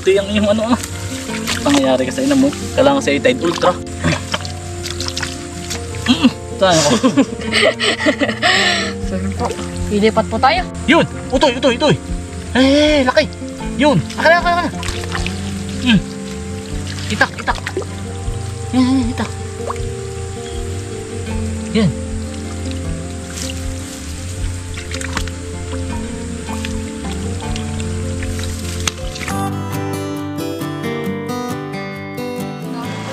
puti ang iyong ano ah. Pangyayari ka sa ina mo. Kailangan sa Tide Ultra. Tayo ko. Sorry po. Ilipat po tayo. Yun! Utoy! Eh, laki! Yun! Akala! Itak! Yan, itak. Yan.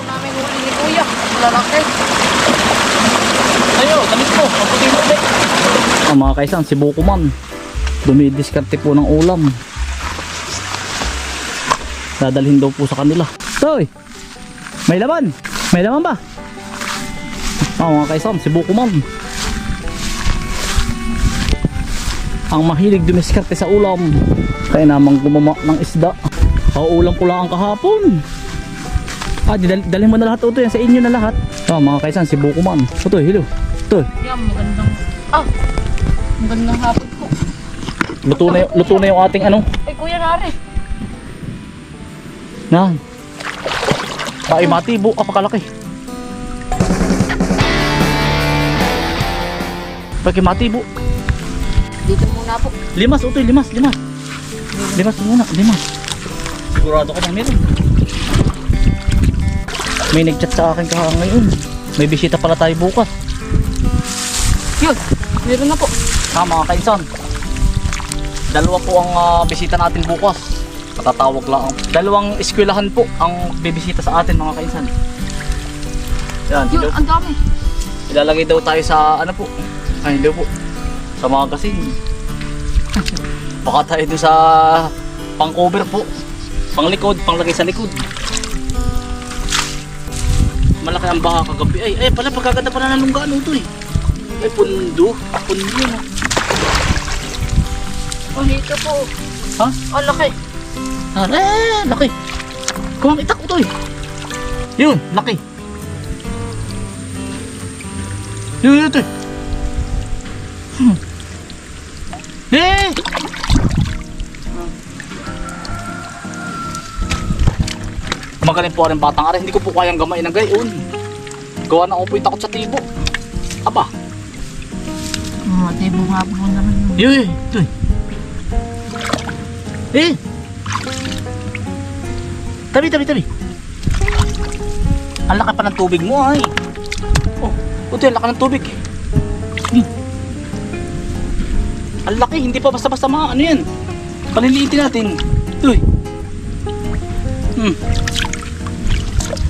Namin huli ni Kuya. Lalaki. Ayo, damit mo. Maputi mo ulit. Mga kaisan, si Bukuman. Dumidiskarte po ng ulam. Dadalhin daw po sa kanila. Toy! May laman! May laman ba? Mga kaisan, si Bukuman. Ang mahilig dumiskarte sa ulam. Kaya namang gumama ng isda. Ulam ko lang kahapon. Dalhin mo na lahat ito yan. Sa inyo na lahat. Mga kaisan, si Bukuman. Toy, hello. Toy. Yan, magandang hapon po. Luto na yung ating ano. Ay, Kuya Nari. Yan. Ay, matibo. Pakalaki. Pagki matibo. Dito muna po. Limas, utoy, limas. Limas muna, limas. Sigurado ka bang meron. May nag-chat sa akin ngayon. May bisita pala tayo bukas. Yun, meron na po. Mga kainsan. Dalawa po ang bisita natin bukas. Matatawag lang. Dalawang eskwelahan po ang bibisita sa atin mga kainsan. Yan, Yun, ang dami. ilalagay daw tayo sa ano po. Ay, hindi po. Sa magazine. Baka tayo doon sa pang-cover po. Pang-likod, panglagay sa likod. Malaki ang baka kagabi. Ay, pala pagkaganda pala ng lunggaan ito eh. Ay, pundo na. Oh, dito po. Ha? Oh, laki. Laki. Kumang itak ito eh. Yun, laki. Yun, ito eh. Eh! Magaling po rin batang ari. Hindi ko po kayang gamain ng gayon. Gawa na ako po takot sa tibo. Aba. Tibo nga po naman. Yun, ito eh. Eh! Tabi. Ang laki pa ng tubig mo ay. Oh, ito yung laki ng tubig. Ang laki, hindi pa basta-basta ano yan. Paliliitin natin. Uy.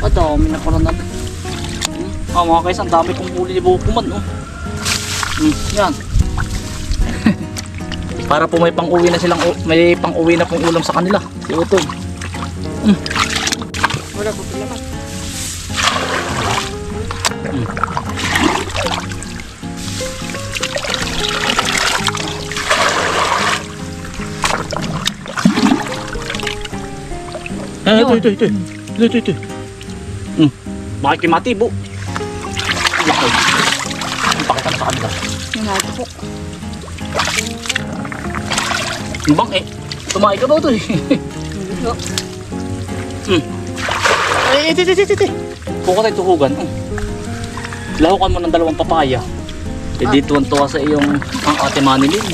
Dami na pala natin. Mga kaysa, ang dami kong huli ni Bukuman. Yan. Para po may pang-uwi na silang, may pang-uwi na pong ulam sa kanila. Si Utoy. Wala po pala naman. Ito. Bakit matibo? Bakit? Pakita na sa kanila. Ito po. Bang eh. Tumahay ka ba ito eh? Ay, iti. Puka tayo tuhugan. Lahukan mo ng 2 papaya. Hindi tuwan-tuwa sa iyong ang ate Manilin.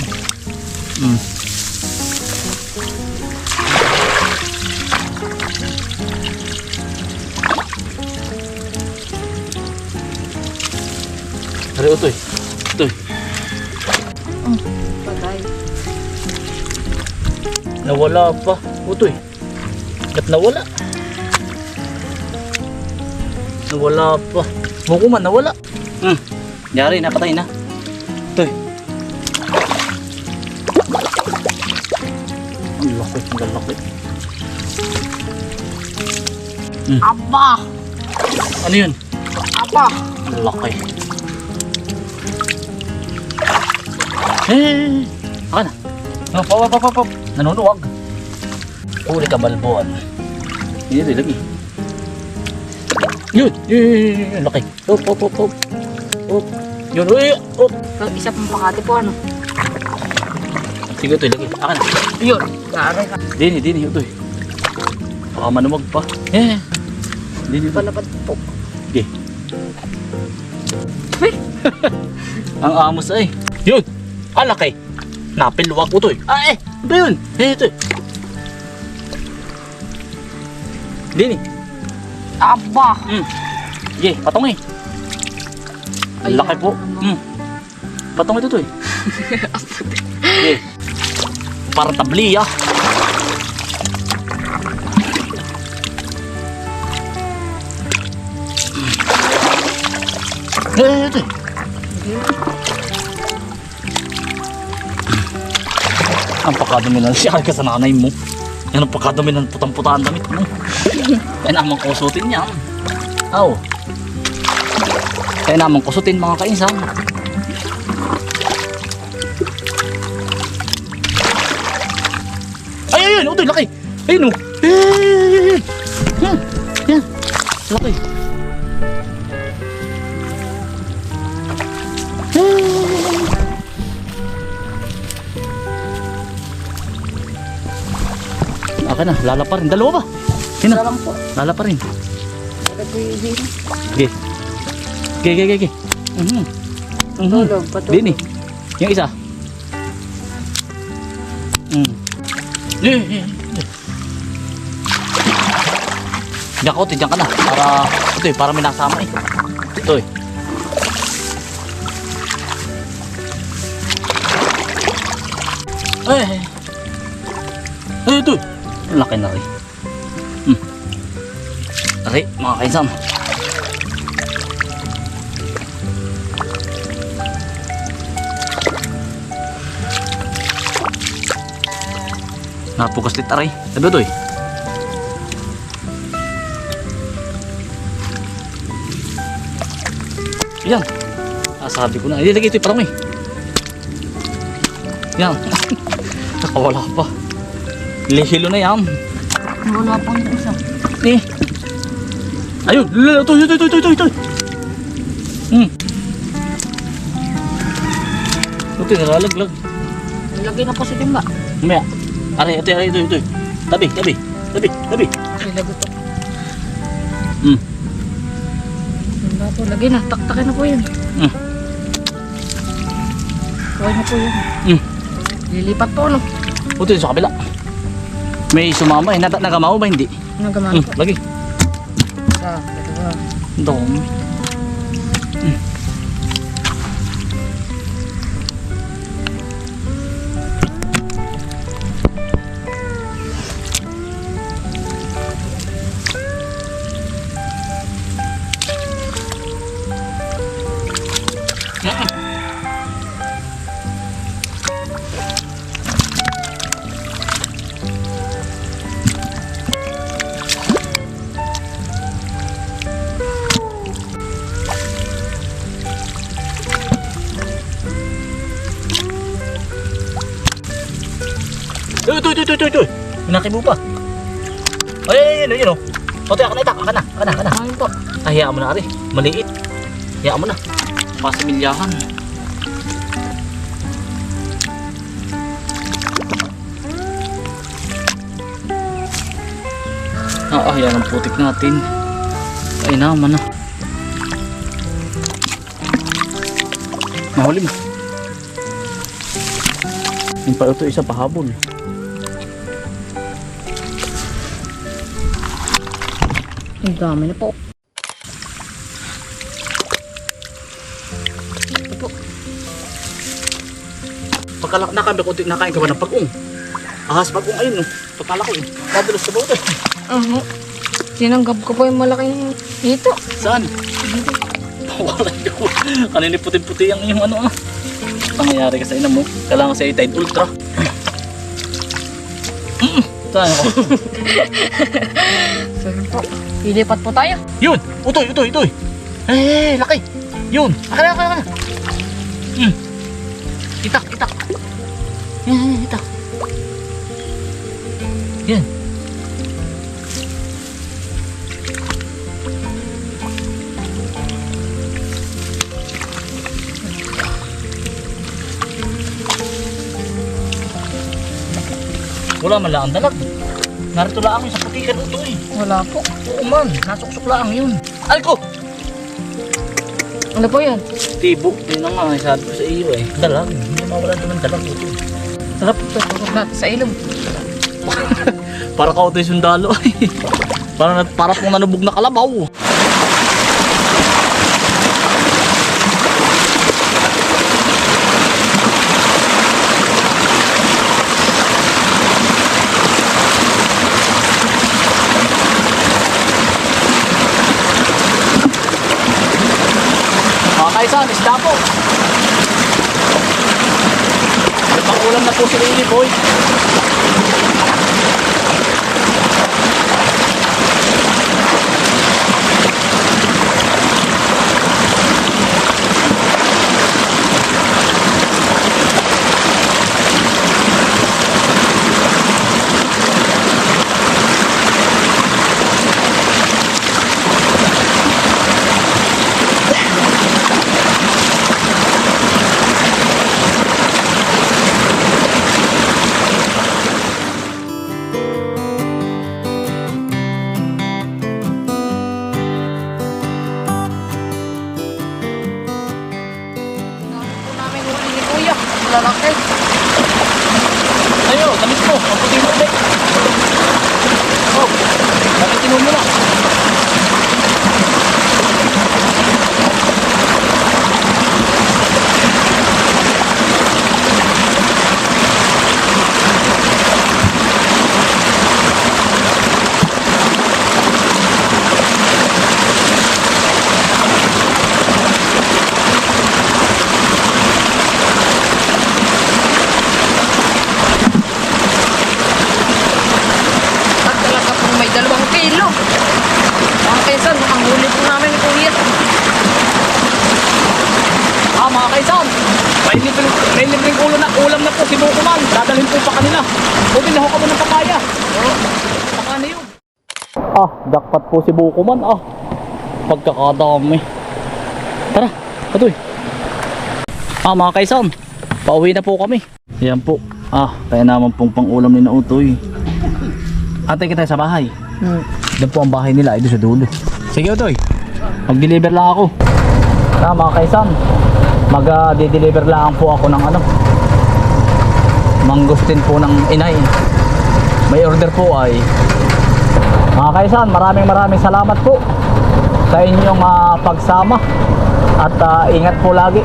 Ari, Utoy. Patay. Nawala pa. Utoy. Ba't nawala? Nawala pa. Bukuman, nawala. Yari, napatay na. Utoy. Ang laki. Aba! Ano yun? Aba! Ang laki. Aka na. Pop. Nanunuwag. Huli ka balbuan. Hindi lagi. Yun. Laki. Hop. Yun. Hop. Isa pang pakati po ano. Sige ito, lagi. Aka na. Yun. Kaaray ka. Dini ito. Baka manuwag pa. Eh. Hindi Palapad po. Okay. Ang amos ay. Yun. Alaki. Napilwag ko to eh. Ah eh. Ano ba yun? Eh ito eh. Dini. Aba! Sige, patong eh. Ayan. Laki po. Patong ito to eh. Sige. Parang tabli ah. Ito eh. Ang pakadumi na siya ka sa nanay mo. Yan ang pakadumi ng putang-putaan damit mo. Kaya naman kusutin yan. Aw. Kaya naman kusutin mga kainsan. Ay, ayun, utoy, laki. Ayun, oh. Ayun. Yan. Laki. Akin na, lala pa rin. Dalawa ba? Yun na. Lang po. Lala pa rin. Nagpili. Okay. Okay. Patulog, patulog. Dini. Yung isa. Diyan ka, Utoy. Diyan ka na. Para may nasama eh. Utoy. Ay, ito. Laki na rin. Ari, mga kaisan. Napukas lit aray. Sabi ito eh. Yan. Sabi ko na. Ilagay ito parang eh. Yan. Nakawala pa. Lihilo na yan. Wala pang isa. Eh. Ayun. Ito. Ito, nalalaglag. Nilagay na po si Timba. Mamaya. Aray, ito. Tabi. Sila gusto. Timba po. Lagay na. Taktakin na po yun. Kaway na po yun. Lilipat po, no? Ito sa kabila. May sumama eh. Nagamaw ba hindi? Nagamano po. Lagi. Isa, dalawa. Dami. Ito. Minakibo pa. Ay, yun oh. Otoy, akan na. Ayun po. Hayaan mo na, ari. Maliit. Hayaan mo na. Pasimilyahan. Yan ang putik natin. Ay naman na. Nahuli mo. Yung pa ito isa pahabol. Ang dami na po. Ito po. Pagkalak na kami, kunti nakain ka ba ng pag-ung? Ahas pag-ung ayun, no? Pagkalaki. Madalos sa bawat eh. Sinanggap ko po yung malaking hito. Saan? Wala ko. Kanini puti-puti ang iyong ano ah. Pangyayari ka sa ina mo. Kailangan sa Tide Ultra. Saan ako? Sige po. Ilipat po tayo. Yun! Utoy! Eh, laki! Yun! Akala. Itak! Yan, itak. Yan. Wala man lang ang dalag. Narito lang yun sa putikan ito eh. Wala po. Oo man, nasuksok lang yun. Alko! Ano po yan? Tibo, yun na nga, sabi ko sa iyo eh. Dalag, hindi mawala naman dalag ito. Sarap ito. Turok natin sa ilong. Para ka ito yung sundalo eh. Para pong nanubog na kalabaw. Mga kaisan, isda po. Nagpakulam na po si Lily Boy. Namin huli ni Kuya. Malalaki. Ayo, tamis mo. Maputi mo ulit. Oh, gamitin mo muna. At talaga po may 2 kilo. Mga kaisan, ang huli po namin ni Kuya. Mga kaisan, may libreng ulam na po si Bukuman. Dadalhin po pa kanila. Buti na ho ka mo ng papaya. Saka na yun. Jackpot po si Bukuman. Pagkakadami. Tara, patuloy. Mga kaisan, pauwi na po kami. Yan po. Kaya naman pong pang-ulam ni Nautoy. Antay kita sa bahay. Doon po ang bahay nila, doon sa dulo. Sige Utoy, mag-deliver lang ako. Mga kaisan, mag-deliver lang po ako ng mangustin po ng inay. May order po ay mga kaisan, maraming salamat po sa inyong pagsama at ingat po lagi.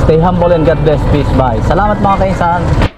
Stay humble and God bless. Peace. Bye. Salamat mga kaisan.